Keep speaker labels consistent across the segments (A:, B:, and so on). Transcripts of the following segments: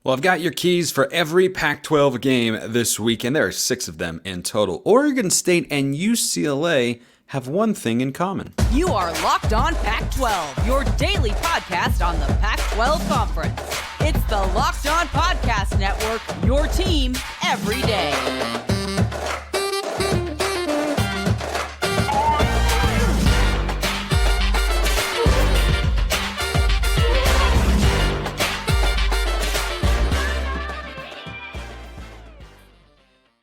A: Well, I've got your keys for every Pac-12 game this weekend. There are 6 of them in total. Oregon State and UCLA have one thing in common.
B: You are Locked On Pac-12, your daily podcast on the Pac-12 Conference. It's the Locked On Podcast Network, your team every day.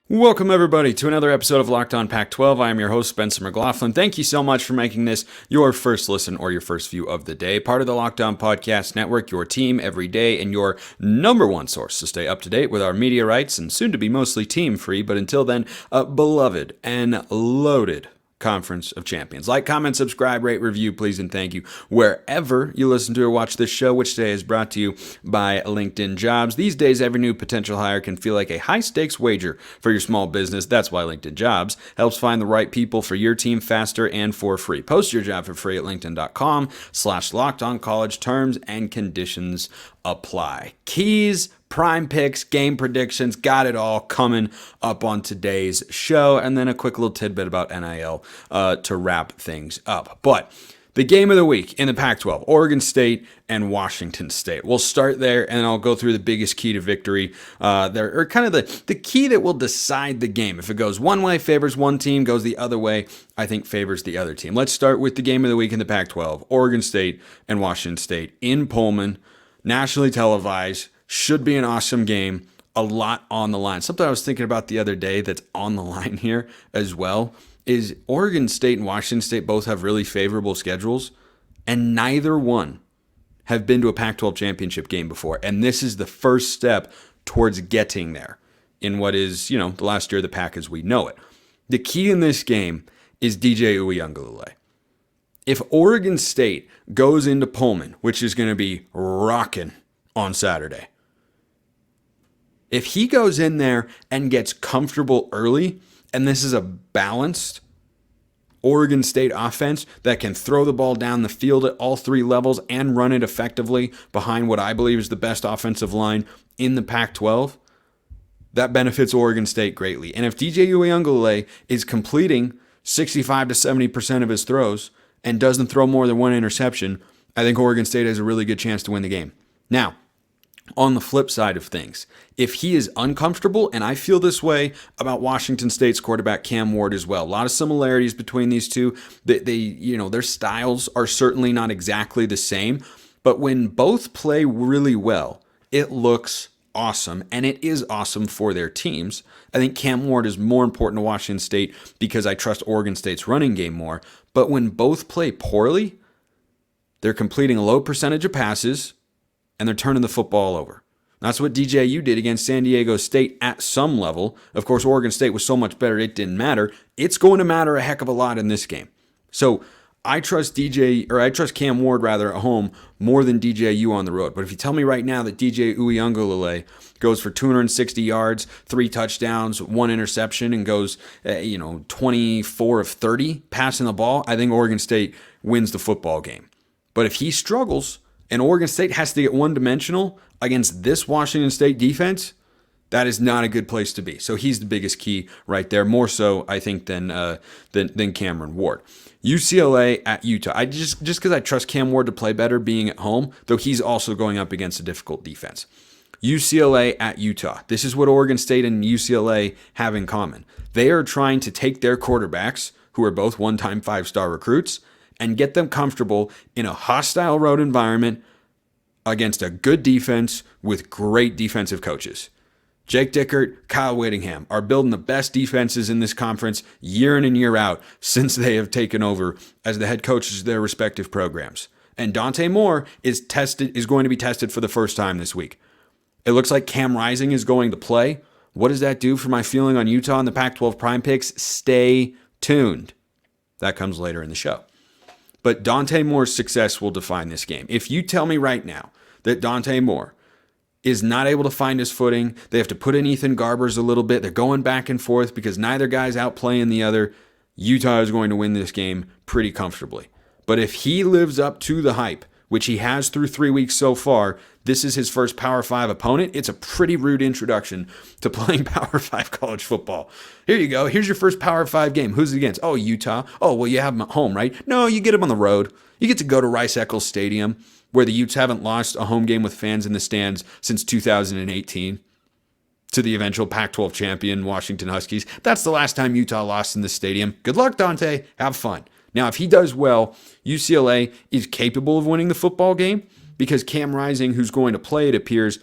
A: Welcome, everybody, to another episode of Locked On Pac-12. I am your host, Spencer McLaughlin. Thank you so much for making this your first listen or your first view of the day. Part of the Locked On Podcast Network, your team every day, and your number one source to stay up to date with our media rights and soon to be mostly team-free, but until then, beloved and loaded Conference of Champions. Like, comment, subscribe, rate, review, please, and thank you wherever you listen to or watch this show, which today is brought to you by LinkedIn Jobs. These days, every new potential hire can feel like a high-stakes wager for your small business. That's why LinkedIn Jobs helps find the right people for your team faster and for free. Post your job for free at linkedin.com/lockedoncollege. Terms and conditions apply. Keys, prime picks, game predictions, got it all coming up on today's show. And then a quick little tidbit about NIL to wrap things up. But the game of the week in the Pac-12, Oregon State and Washington State. We'll start there, and I'll go through the biggest key to victory. There are kind of the key that will decide the game. If it goes one way, favors one team, goes the other way, I think favors the other team. Let's start with the game of the week in the Pac-12, Oregon State and Washington State in Pullman, nationally televised. Should be an awesome game. A lot on the line. Something I was thinking about the other day that's on the line here as well is Oregon State and Washington State both have really favorable schedules, and neither one have been to a Pac-12 championship game before. And this is the first step towards getting there in what is, the last year of the Pac as we know it. The key in this game is DJ Uiagalelei. If Oregon State goes into Pullman, which is going to be rocking on Saturday, if he goes in there and gets comfortable early, and this is a balanced Oregon State offense that can throw the ball down the field at all 3 levels and run it effectively behind what I believe is the best offensive line in the Pac-12, that benefits Oregon State greatly. And if DJ Uiagalelei is completing 65 to 70% of his throws and doesn't throw more than 1 interception, I think Oregon State has a really good chance to win the game. Now, on the flip side of things, if he is uncomfortable, and I feel this way about Washington State's quarterback Cam Ward as well, a lot of similarities between these two. Their styles are certainly not exactly the same, but when both play really well, it looks awesome, and it is awesome for their teams. I think Cam Ward is more important to Washington State because I trust Oregon State's running game more, but when both play poorly, they're completing a low percentage of passes, and they're turning the football over. That's what DJU did against San Diego State at some level. Of course, Oregon State was so much better, it didn't matter. It's going to matter a heck of a lot in this game. So I trust Cam Ward at home more than DJU on the road. But if you tell me right now that DJ Uiagalelei goes for 260 yards, 3 touchdowns, 1 interception, and goes 24 of 30 passing the ball, I think Oregon State wins the football game. But if he struggles, and Oregon State has to get one-dimensional against this Washington State defense, that is not a good place to be. So he's the biggest key right there, more so, I think, than Cameron Ward. UCLA at Utah. Just because I trust Cam Ward to play better being at home, though he's also going up against a difficult defense. UCLA at Utah. This is what Oregon State and UCLA have in common. They are trying to take their quarterbacks, who are both one-time 5-star recruits, and get them comfortable in a hostile road environment against a good defense with great defensive coaches. Jake Dickert, Kyle Whittingham are building the best defenses in this conference year in and year out since they have taken over as the head coaches of their respective programs. And Dante Moore is going to be tested for the first time this week. It looks like Cam Rising is going to play. What does that do for my feeling on Utah and the Pac-12 Prime Picks? Stay tuned. That comes later in the show. But Dante Moore's success will define this game. If you tell me right now that Dante Moore is not able to find his footing, they have to put in Ethan Garbers a little bit, they're going back and forth because neither guy's outplaying the other, Utah is going to win this game pretty comfortably. But if he lives up to the hype which he has through 3 weeks so far, this is his first Power 5 opponent. It's a pretty rude introduction to playing Power 5 college football. Here you go. Here's your first Power 5 game. Who's it against? Oh, Utah. Oh, well, you have them at home, right? No, you get them on the road. You get to go to Rice-Eccles Stadium, where the Utes haven't lost a home game with fans in the stands since 2018 to the eventual Pac-12 champion, Washington Huskies. That's the last time Utah lost in the stadium. Good luck, Dante. Have fun. Now, if he does well, UCLA is capable of winning the football game because Cam Rising, who's going to play, it appears,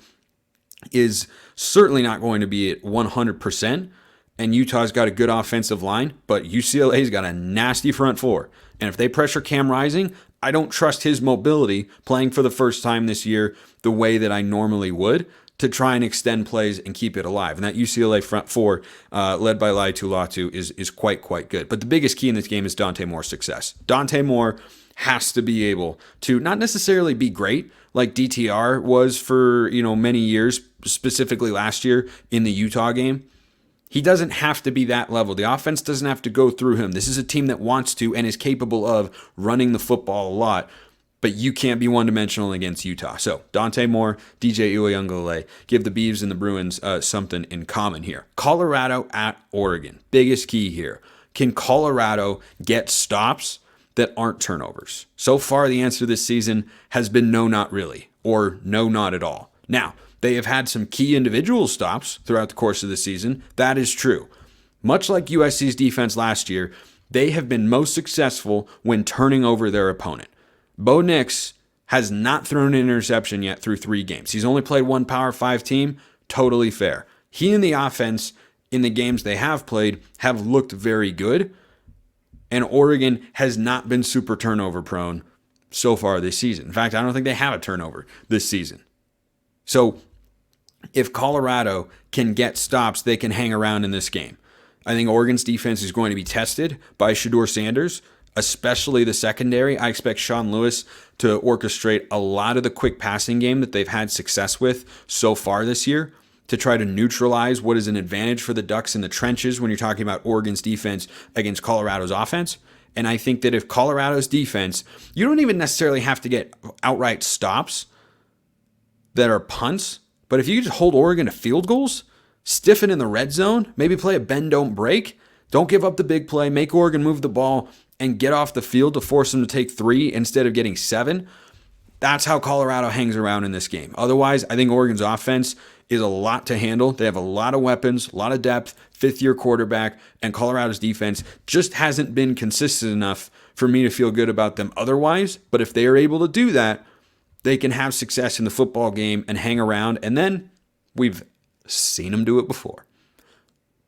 A: is certainly not going to be at 100%. And Utah's got a good offensive line, but UCLA's got a nasty front four. And if they pressure Cam Rising, I don't trust his mobility playing for the first time this year the way that I normally would to try and extend plays and keep it alive. And that UCLA front four, led by Laiatu Latu, is quite good. But the biggest key in this game is Dante Moore's success. Dante Moore has to be able to not necessarily be great like DTR was for many years, specifically last year in the Utah game. He doesn't have to be that level. The offense doesn't have to go through him. This is a team that wants to and is capable of running the football a lot, but you can't be one-dimensional against Utah. So Dante Moore, DJ Uiagalelei give the Beavs and the Bruins something in common here. Colorado at Oregon. Biggest key here. Can Colorado get stops that aren't turnovers? So far, the answer this season has been no, not really, or no, not at all. Now, they have had some key individual stops throughout the course of the season. That is true. Much like USC's defense last year, they have been most successful when turning over their opponent. Bo Nix has not thrown an interception yet through 3 games. He's only played one Power 5 team. Totally fair. He and the offense in the games they have played have looked very good, and Oregon has not been super turnover prone so far this season. In fact, I don't think they have a turnover this season. So if Colorado can get stops, they can hang around in this game. I think Oregon's defense is going to be tested by Shedeur Sanders, especially the secondary. I expect Sean Lewis to orchestrate a lot of the quick passing game that they've had success with so far this year to try to neutralize what is an advantage for the Ducks in the trenches when you're talking about Oregon's defense against Colorado's offense. And I think that if Colorado's defense, you don't even necessarily have to get outright stops that are punts, but if you just hold Oregon to field goals, stiffen in the red zone, maybe play a bend, don't break, don't give up the big play, make Oregon move the ball and get off the field to force them to take 3 instead of getting 7, that's how Colorado hangs around in this game. Otherwise, I think Oregon's offense is a lot to handle. They have a lot of weapons, a lot of depth, 5th-year quarterback, and Colorado's defense just hasn't been consistent enough for me to feel good about them otherwise. But if they are able to do that, they can have success in the football game and hang around. And then we've seen them do it before.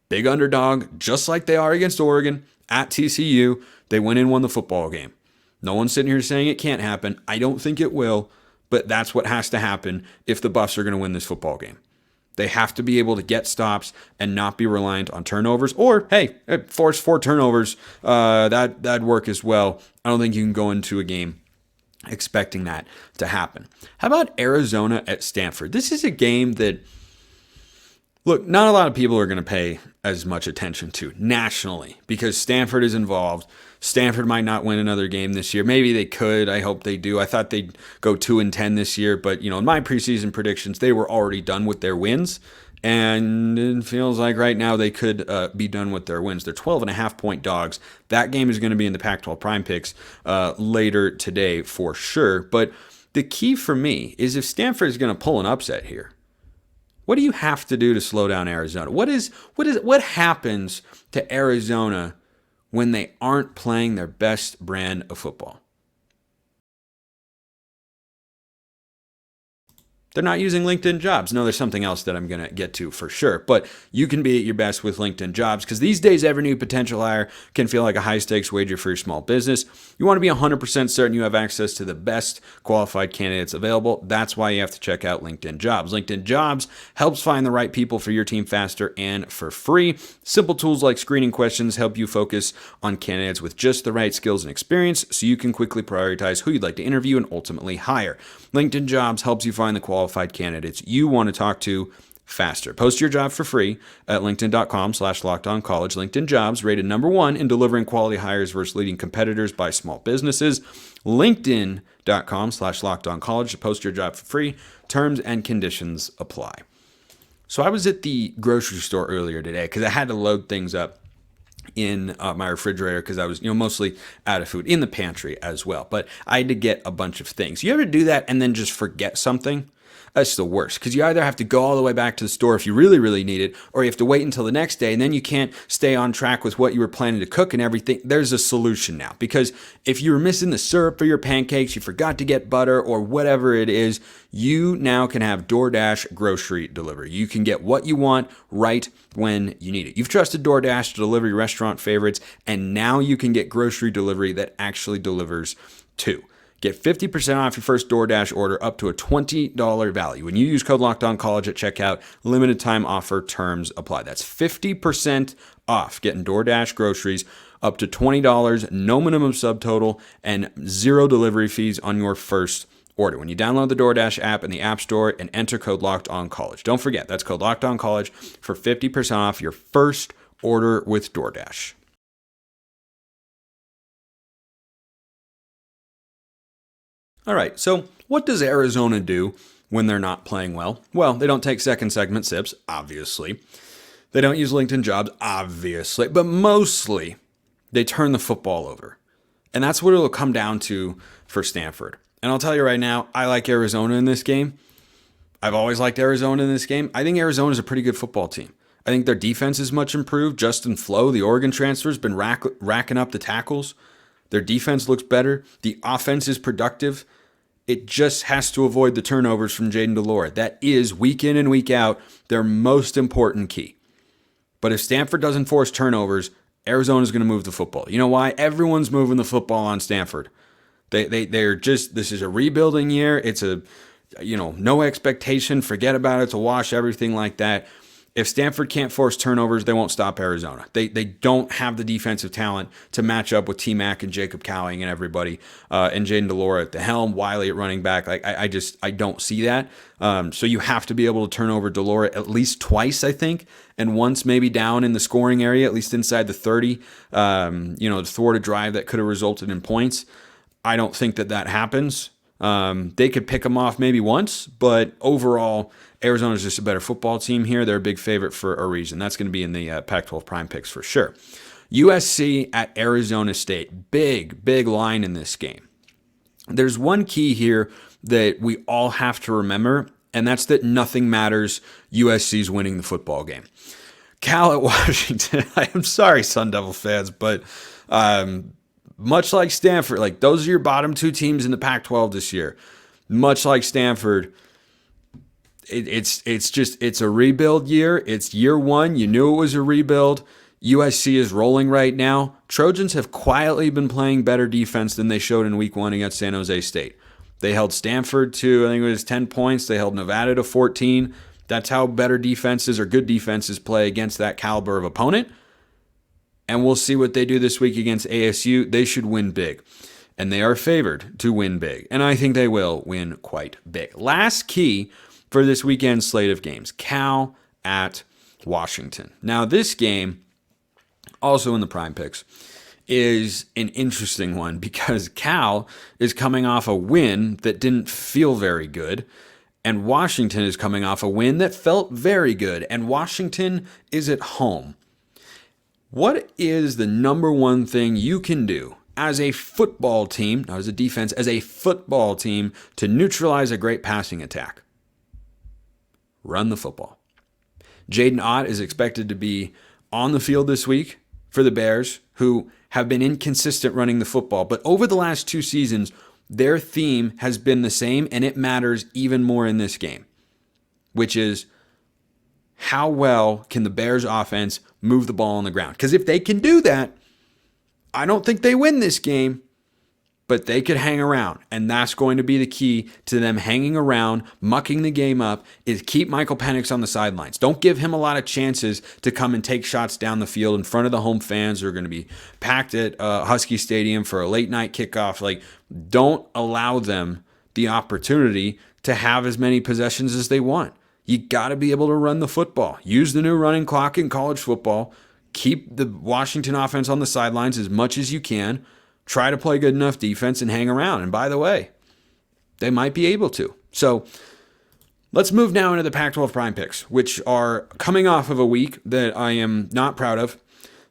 A: Big underdog, just like they are against Oregon at TCU. They went in and won the football game. No one's sitting here saying it can't happen. I don't think it will, but that's what has to happen if the Buffs are going to win this football game. They have to be able to get stops and not be reliant on turnovers. Or, hey, force 4 turnovers. That'd work as well. I don't think you can go into a game expecting that to happen. How about Arizona at Stanford? This is a game that, look, not a lot of people are going to pay as much attention to nationally because Stanford is involved. Stanford might not win another game this year. Maybe they could. I hope they do. I thought they'd go 2-10 this year, but in my preseason predictions, they were already done with their wins. And it feels like right now they could be done with their wins. They're 12.5-point dogs. That game is going to be in the Pac-12 Prime Picks later today for sure. But the key for me is if Stanford is going to pull an upset here, what do you have to do to slow down Arizona? What happens to Arizona when they aren't playing their best brand of football? They're not using LinkedIn Jobs. No, there's something else that I'm going to get to for sure. But you can be at your best with LinkedIn Jobs because these days every new potential hire can feel like a high-stakes wager for your small business. You want to be 100% certain you have access to the best qualified candidates available. That's why you have to check out LinkedIn Jobs. LinkedIn Jobs helps find the right people for your team faster and for free. Simple tools like screening questions help you focus on candidates with just the right skills and experience so you can quickly prioritize who you'd like to interview and ultimately hire. LinkedIn Jobs helps you find the qualified candidates you want to talk to faster. Post your job for free at linkedin.com/lockedoncollege. LinkedIn Jobs rated #1 in delivering quality hires versus leading competitors by small businesses. LinkedIn.com/lockedoncollege to post your job for free. Terms and conditions apply. So I was at the grocery store earlier today because I had to load things up in my refrigerator because I was, mostly out of food, in the pantry as well. But I had to get a bunch of things. You ever do that and then just forget something? That's the worst, because you either have to go all the way back to the store if you really, really need it, or you have to wait until the next day, and then you can't stay on track with what you were planning to cook and everything. There's a solution now, because if you were missing the syrup for your pancakes, you forgot to get butter, or whatever it is, you now can have DoorDash grocery delivery. You can get what you want right when you need it. You've trusted DoorDash to deliver your restaurant favorites, and now you can get grocery delivery that actually delivers too. Get 50% off your first DoorDash order up to a $20 value. When you use code LOCKEDONCollege at checkout, limited time offer, terms apply. That's 50% off getting DoorDash groceries up to $20, no minimum subtotal, and 0 delivery fees on your first order when you download the DoorDash app in the App Store and enter code LOCKEDONCollege. Don't forget, that's code LOCKEDONCollege for 50% off your first order with DoorDash. All right, so what does Arizona do when they're not playing well? Well, they don't take second segment sips, obviously. They don't use LinkedIn Jobs, obviously. But mostly, they turn the football over. And that's what it'll come down to for Stanford. And I'll tell you right now, I like Arizona in this game. I've always liked Arizona in this game. I think Arizona is a pretty good football team. I think their defense is much improved. Justin Flo, the Oregon transfer, has been racking up the tackles. Their defense looks better. The offense is productive. It just has to avoid the turnovers from Jayden de Laura. That is, week in and week out, their most important key. But if Stanford doesn't force turnovers, Arizona's going to move the football. You know why? Everyone's moving the football on Stanford. They're just, this is a rebuilding year. It's a, no expectation. Forget about it. It's a wash, everything like that. If Stanford can't force turnovers, they won't stop Arizona. They don't have the defensive talent to match up with T-Mac and Jacob Cowing and everybody, and Jayden de Laura at the helm, Wiley at running back. I don't see that. So you have to be able to turn over de Laura at least twice, I think, and once maybe down in the scoring area, at least inside the 30, to thwart a drive that could have resulted in points. I don't think that happens. They could pick them off maybe once, but overall, Arizona's just a better football team here. They're a big favorite for a reason. That's going to be in the Pac-12 Prime Picks for sure. USC at Arizona State. Big line in this game. There's one key here that we all have to remember, and that's that nothing matters. USC's winning the football game. Cal at Washington. I am sorry, Sun Devil fans, but much like Stanford, those are your bottom two teams in the Pac-12 this year. Much like Stanford, it's a rebuild year. It's year one. You knew it was a rebuild. USC is rolling right now. Trojans have quietly been playing better defense than they showed in week 1 against San Jose State. They held Stanford to, I think it was 10 points. They held Nevada to 14. That's how better defenses or good defenses play against that caliber of opponent. And we'll see what they do this week against ASU. They should win big. And they are favored to win big. And I think they will win quite big. Last key for this weekend slate of games, Cal at Washington. Now, this game, also in the Prime Picks, is an interesting one because Cal is coming off a win that didn't feel very good, and Washington is coming off a win that felt very good, and Washington is at home. What is the number one thing you can do as a football team, not as a defense, as a football team to neutralize a great passing attack? Run the football. Jaden Ott is expected to be on the field this week for the Bears, who have been inconsistent running the football. But over the last 2 seasons, their theme has been the same, and it matters even more in this game, which is how well can the Bears offense move the ball on the ground? Because if they can do that, I don't think they win this game, but they could hang around, and that's going to be the key to them hanging around, mucking the game up, is keep Michael Penix on the sidelines. Don't give him a lot of chances to come and take shots down the field in front of the home fans who are going to be packed at Husky Stadium for a late night kickoff. Don't allow them the opportunity to have as many possessions as they want. You got to be able to run the football. Use the new running clock in college football. Keep the Washington offense on the sidelines as much as you can. Try to play good enough defense and hang around. And by the way, they might be able to. So let's move now into the Pac-12 Prime Picks, which are coming off of a week that I am not proud of.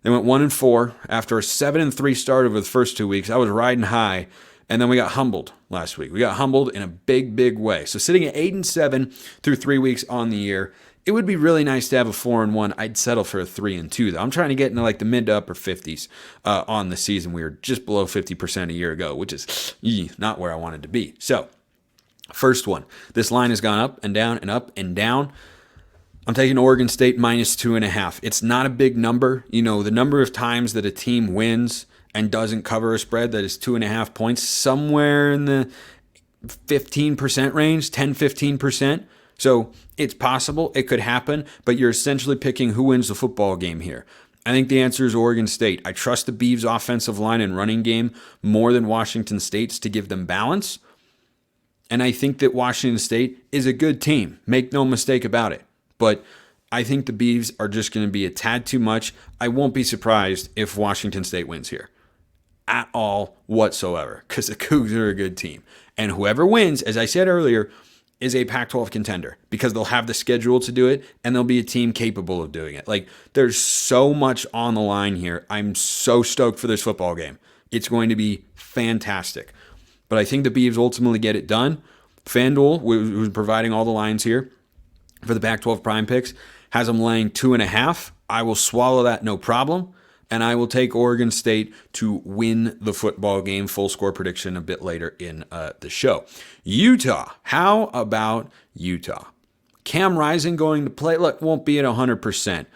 A: They went 1-4 after a 7-3 start over the first 2 weeks. I was riding high, and then we got humbled last week. We got humbled in a big, big way. So sitting at 8-7 through 3 weeks on the year, it would be really nice to have a 4-1. I'd settle for a 3-2 though. I'm trying to get into like the mid to upper 50s on the season. We were just below 50% a year ago, which is not where I wanted to be. So first one, this line has gone up and down and up and down. I'm taking Oregon State -2.5. It's not a big number. You know, the number of times that a team wins and doesn't cover a spread that is 2.5 points, somewhere in the 15% range, 10-15%. So it's possible, it could happen, but you're essentially picking who wins the football game here. I think the answer is Oregon State. I trust the Beavs' offensive line and running game more than Washington State's to give them balance. And I think that Washington State is a good team. Make no mistake about it. But I think the Beavs are just going to be a tad too much. I won't be surprised if Washington State wins here at all whatsoever, because the Cougs are a good team. And whoever wins, as I said earlier, is a Pac-12 contender because they'll have the schedule to do it and they'll be a team capable of doing it. Like, there's so much on the line here. I'm so stoked for this football game. It's going to be fantastic. But I think the Beavs ultimately get it done. FanDuel, who's providing all the lines here for the Pac-12 Prime Picks, has them laying 2.5. I will swallow that no problem. And I will take Oregon State to win the football game. Full score prediction a bit later in the show. Utah. How about Utah? Cam Rising going to play. Look, won't be at 100%.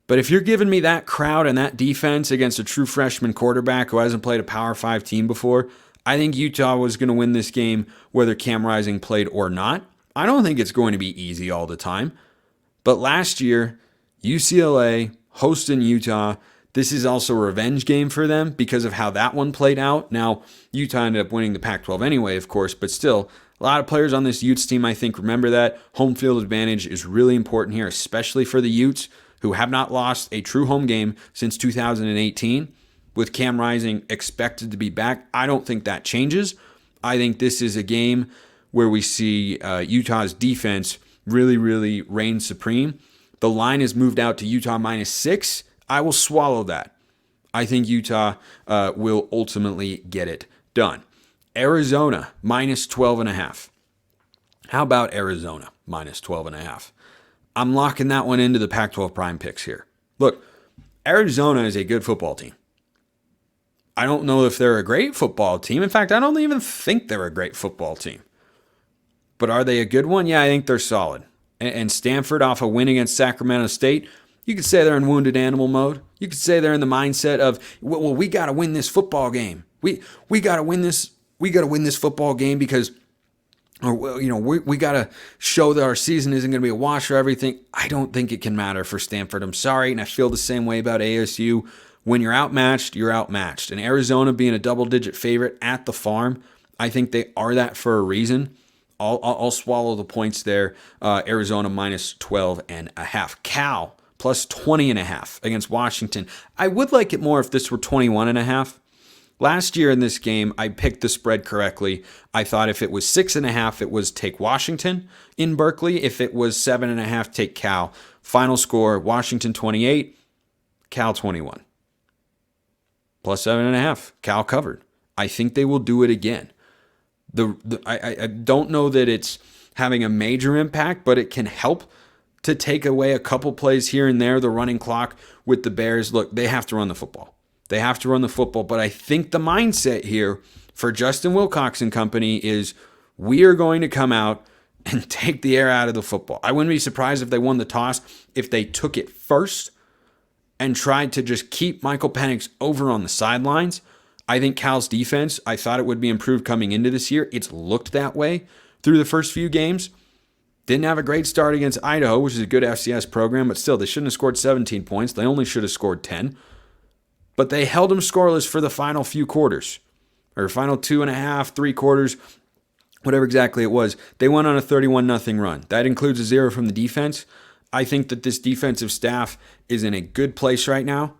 A: But if you're giving me that crowd and that defense against a true freshman quarterback who hasn't played a Power 5 team before, I think Utah was going to win this game whether Cam Rising played or not. I don't think it's going to be easy all the time. But last year, UCLA hosting Utah, this is also a revenge game for them because of how that one played out. Now, Utah ended up winning the Pac-12 anyway, of course, but still, a lot of players on this Utes team, I think, remember that. Home field advantage is really important here, especially for the Utes, who have not lost a true home game since 2018. With Cam Rising expected to be back, I don't think that changes. I think this is a game where we see Utah's defense really, really reign supreme. The line is moved out to Utah -6. I will swallow that. I think Utah will ultimately get it done. Arizona -12.5. How about Arizona -12.5? I'm locking that one into the Pac-12 Prime Picks here. Look, Arizona is a good football team. I don't know if they're a great football team. In fact, I don't even think they're a great football team. But are they a good one? Yeah, I think they're solid. And Stanford off a win against Sacramento State, you could say they're in wounded animal mode. You could say they're in the mindset of, well, we got to win this football game. We got to win this. We got to win this football game because, or you know, we got to show that our season isn't going to be a wash or everything. I don't think it can matter for Stanford. I'm sorry, and I feel the same way about ASU. When you're outmatched, you're outmatched. And Arizona being a double-digit favorite at the Farm, I think they are that for a reason. I'll swallow the points there. Arizona -12.5. Cal +20.5 against Washington. I would like it more if this were 21.5. Last year in this game, I picked the spread correctly. I thought if it was 6.5, it was take Washington in Berkeley. If it was 7.5, take Cal. Final score, Washington 28, Cal 21. +7.5. Cal covered. I think they will do it again. I don't know that it's having a major impact, but it can help to take away a couple plays here and there. The running clock with the Bears. Look, they have to run the football. They have to run the football. But I think the mindset here for Justin Wilcox and company is we are going to come out and take the air out of the football. I wouldn't be surprised if they won the toss, if they took it first and tried to just keep Michael Penix over on the sidelines. I think Cal's defense, I thought it would be improved coming into this year. It's looked that way through the first few games. Didn't have a great start against Idaho, which is a good FCS program, but still, they shouldn't have scored 17 points. They only should have scored 10. But they held them scoreless for the final few quarters, or final 2.5, 3 quarters. whatever exactly it was, they went on a 31-0 run. That includes a 0 from the defense. I think that this defensive staff is in a good place right now.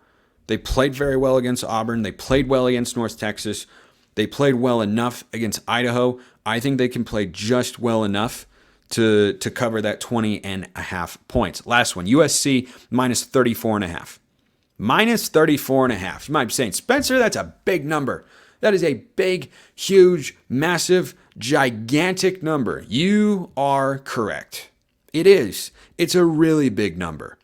A: They played very well against Auburn. They played well against North Texas. They played well enough against Idaho. I think they can play just well enough to cover that 20.5 points. Last one, USC minus 34.5. Minus 34.5. You might be saying, Spencer, that's a big number. That is a big, huge, massive, gigantic number. You are correct. It is. It's a really big number.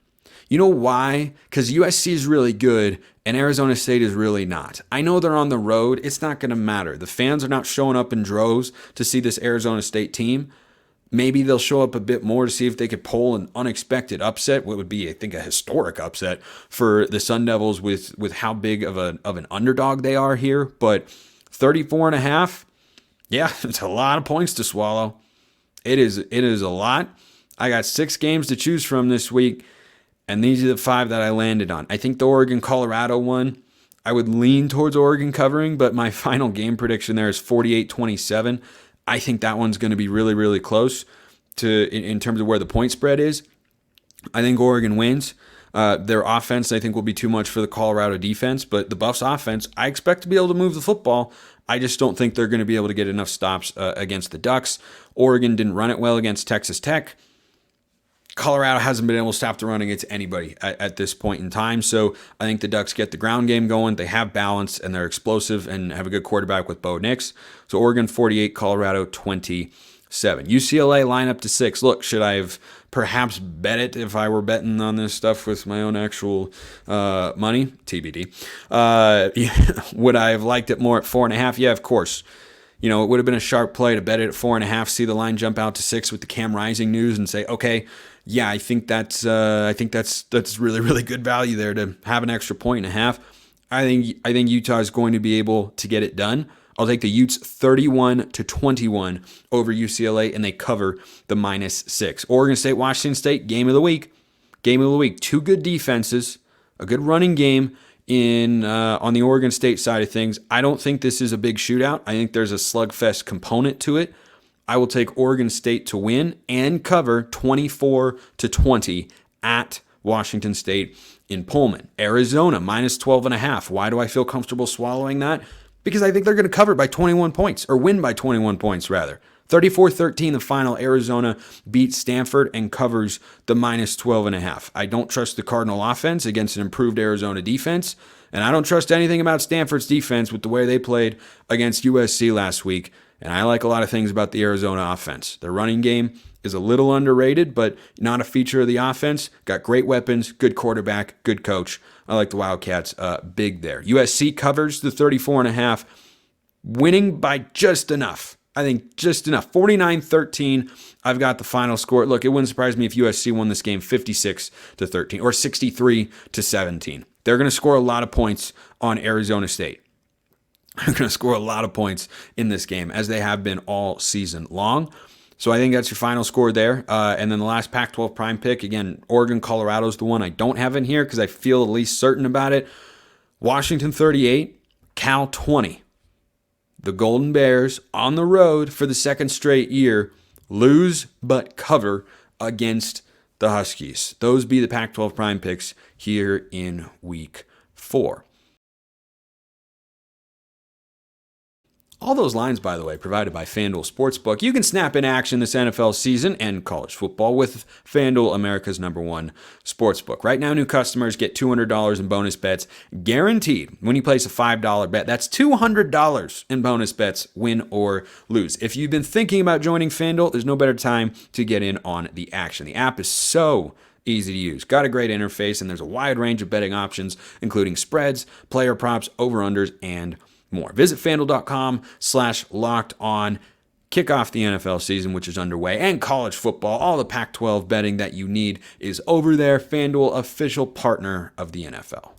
A: You know why? Because USC is really good and Arizona State is really not. I know they're on the road. It's not going to matter. The fans are not showing up in droves to see this Arizona State team. Maybe they'll show up a bit more to see if they could pull an unexpected upset, what would be, I think, a historic upset for the Sun Devils with how big of an underdog they are here. But 34.5, yeah, it's a lot of points to swallow. It is a lot. I got 6 games to choose from this week, and these are the 5 that I landed on. I think the Oregon-Colorado one, I would lean towards Oregon covering, but my final game prediction there is 48-27. I think that one's going to be really, really close in terms of where the point spread is. I think Oregon wins. Their offense, I think, will be too much for the Colorado defense, but the Buffs offense, I expect to be able to move the football. I just don't think they're going to be able to get enough stops against the Ducks. Oregon didn't run it well against Texas Tech. Colorado hasn't been able to stop the run against anybody at this point in time. So I think the Ducks get the ground game going. They have balance and they're explosive and have a good quarterback with Bo Nix. So Oregon 48, Colorado 27. UCLA line up to 6. Look, should I have perhaps bet it if I were betting on this stuff with my own actual money? TBD. Would I have liked it more at 4.5? Yeah, of course. You know, it would have been a sharp play to bet it at 4.5, see the line jump out to 6 with the Cam Rising news and say, okay, yeah, I think that's really, really good value there to have an extra 1.5. I think Utah is going to be able to get it done. I'll take the Utes 31-21 over UCLA, and they cover the -6. Oregon State, Washington State, game of the week. Game of the week. 2 good defenses, a good running game on the Oregon State side of things. I don't think this is a big shootout. I think there's a slugfest component to it. I will take Oregon State to win and cover 24-20 at Washington State in Pullman. Arizona minus 12.5. Why do I feel comfortable swallowing that? Because I think they're going to cover by 21 points, or win by 21 points rather. 34-13 the final. Arizona beats Stanford and covers the minus 12.5. I don't trust the Cardinal offense against an improved Arizona defense, and I don't trust anything about Stanford's defense with the way they played against USC last week. And I like a lot of things about the Arizona offense. Their running game is a little underrated, but not a feature of the offense. Got great weapons, good quarterback, good coach. I like the Wildcats big there. USC covers the 34.5, winning by just enough. I think just enough. 49-13. I've got the final score. Look, it wouldn't surprise me if USC won this game 56-13 or 63-17. They're going to score a lot of points on Arizona State. They're going to score a lot of points in this game, as they have been all season long. So I think that's your final score there. And then the last Pac-12 Prime pick, again, Oregon, Colorado is the one I don't have in here because I feel at least certain about it. Washington 38, Cal 20. The Golden Bears on the road for the second straight year lose but cover against the Huskies. Those be the Pac-12 Prime picks here in Week 4. All those lines, by the way, provided by FanDuel Sportsbook. You can snap in action this NFL season and college football with FanDuel, America's #1 sportsbook. Right now, new customers get $200 in bonus bets guaranteed when you place a $5 bet. That's $200 in bonus bets, win or lose. If you've been thinking about joining FanDuel, there's no better time to get in on the action. The app is so easy to use. Got a great interface, and there's a wide range of betting options, including spreads, player props, over-unders, and more. Visit FanDuel.com/LockedOn. Kick off the NFL season, which is underway, and college football. All the Pac-12 betting that you need is over there. FanDuel, official partner of the NFL.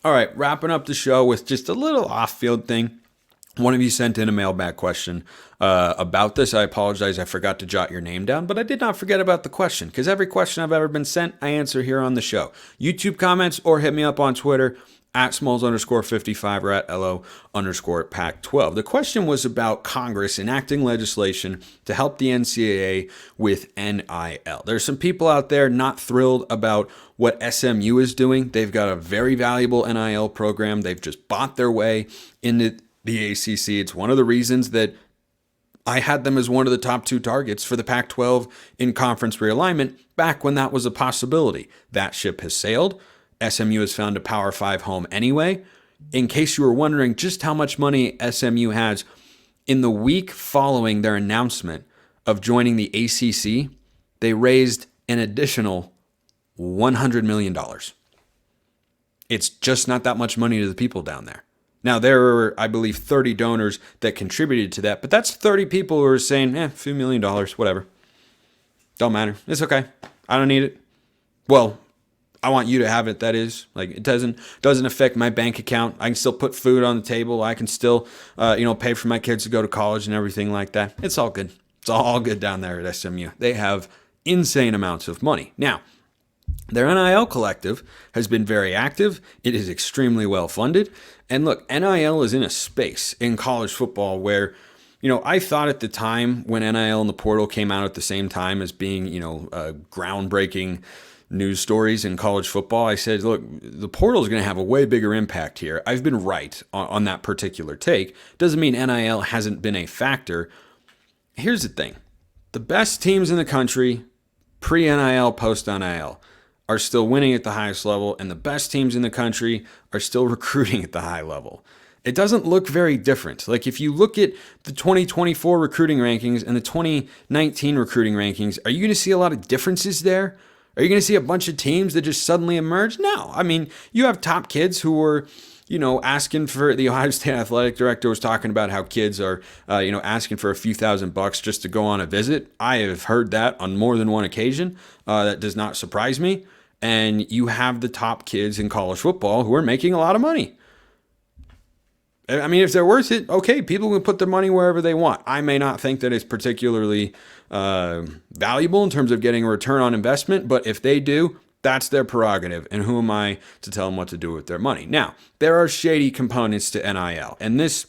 A: All right, wrapping up the show with just a little off-field thing. One of you sent in a mailbag question about this. I apologize, I forgot to jot your name down, but I did not forget about the question, because every question I've ever been sent, I answer here on the show. YouTube comments or hit me up on Twitter. at Smalls_55 or at LO_Pac-12. The question was about Congress enacting legislation to help the NCAA with NIL. There's some people out there not thrilled about what SMU is doing. They've got a very valuable NIL program. They've just bought their way into the ACC. It's one of the reasons that I had them as one of the top 2 targets for the Pac-12 in conference realignment back when that was a possibility. That ship has sailed. SMU has found a Power 5 home anyway. In case you were wondering just how much money SMU has, in the week following their announcement of joining the ACC, they raised an additional $100 million. It's just not that much money to the people down there. Now, there were, I believe, 30 donors that contributed to that, but that's 30 people who are saying, a few $1 million, whatever. Don't matter. It's okay. I don't need it. Well, I want you to have it, that is. Like, it doesn't affect my bank account. I can still put food on the table. I can still, pay for my kids to go to college and everything like that. It's all good. It's all good down there at SMU. They have insane amounts of money. Now, their NIL collective has been very active. It is extremely well funded. And look, NIL is in a space in college football where, I thought at the time when NIL and the portal came out at the same time as being, groundbreaking news stories in college football, I said, look, the portal is going to have a way bigger impact here. I've been right on that particular take. Doesn't mean NIL hasn't been a factor. Here's the thing. The best teams in the country, pre-NIL, post-NIL, are still winning at the highest level, and the best teams in the country are still recruiting at the high level. It doesn't look very different. Like, if you look at the 2024 recruiting rankings and the 2019 recruiting rankings, are you going to see a lot of differences there? Are you going to see a bunch of teams that just suddenly emerge? No. I mean, you have top kids who were, asking for, the Ohio State athletic director was talking about how kids are, asking for a few $1,000 just to go on a visit. I have heard that on more than one occasion. That does not surprise me. And you have the top kids in college football who are making a lot of money. I mean, if they're worth it, okay, people can put their money wherever they want. I may not think that it's particularly valuable in terms of getting a return on investment, but if they do, that's their prerogative. And who am I to tell them what to do with their money? Now, there are shady components to NIL, and this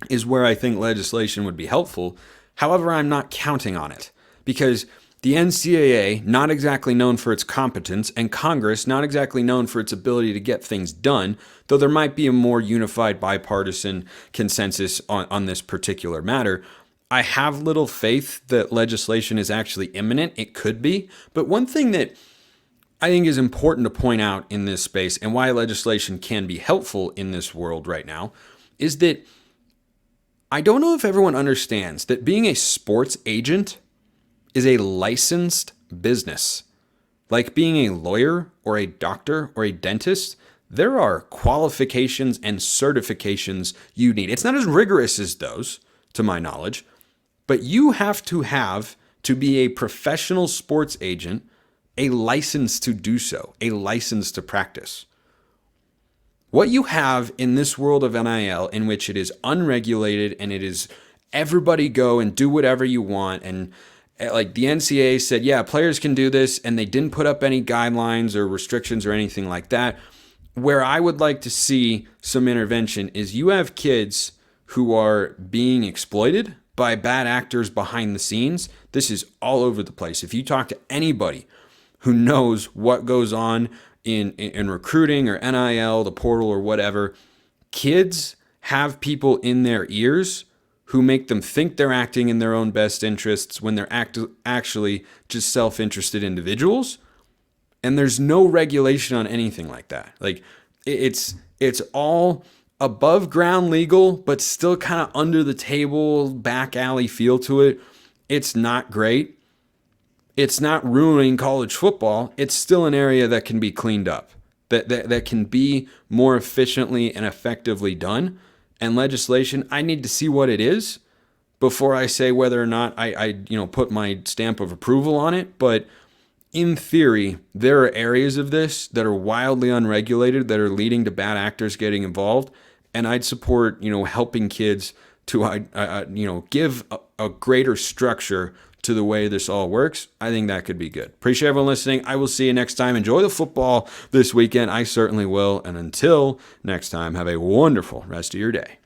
A: is where I think legislation would be helpful. However, I'm not counting on it because the NCAA, not exactly known for its competence, and Congress, not exactly known for its ability to get things done, though there might be a more unified bipartisan consensus on this particular matter. I have little faith that legislation is actually imminent. It could be. But one thing that I think is important to point out in this space and why legislation can be helpful in this world right now is that I don't know if everyone understands that being a sports agent is a licensed business. Like being a lawyer or a doctor or a dentist, there are qualifications and certifications you need. It's not as rigorous as those, to my knowledge, but you have to be a professional sports agent, a license to do so, a license to practice. What you have in this world of NIL, in which it is unregulated and it is everybody go and do whatever you want, and like the NCAA said, yeah, players can do this, and they didn't put up any guidelines or restrictions or anything like that. Where I would like to see some intervention is you have kids who are being exploited by bad actors behind the scenes. This is all over the place. If you talk to anybody who knows what goes on in recruiting or NIL, the portal or whatever, kids have people in their ears who make them think they're acting in their own best interests when they're actually just self-interested individuals. And there's no regulation on anything like that. Like it's all above ground legal, but still kind of under the table, back alley feel to it. It's not great. It's not ruining college football. It's still an area that can be cleaned up, that can be more efficiently and effectively done. And legislation, I need to see what it is before I say whether or not I put my stamp of approval on it. But in theory, there are areas of this that are wildly unregulated that are leading to bad actors getting involved. And I'd support, helping kids to, give a greater structure to the way this all works, I think that could be good. Appreciate everyone listening. I will see you next time. Enjoy the football this weekend. I certainly will. And until next time, have a wonderful rest of your day.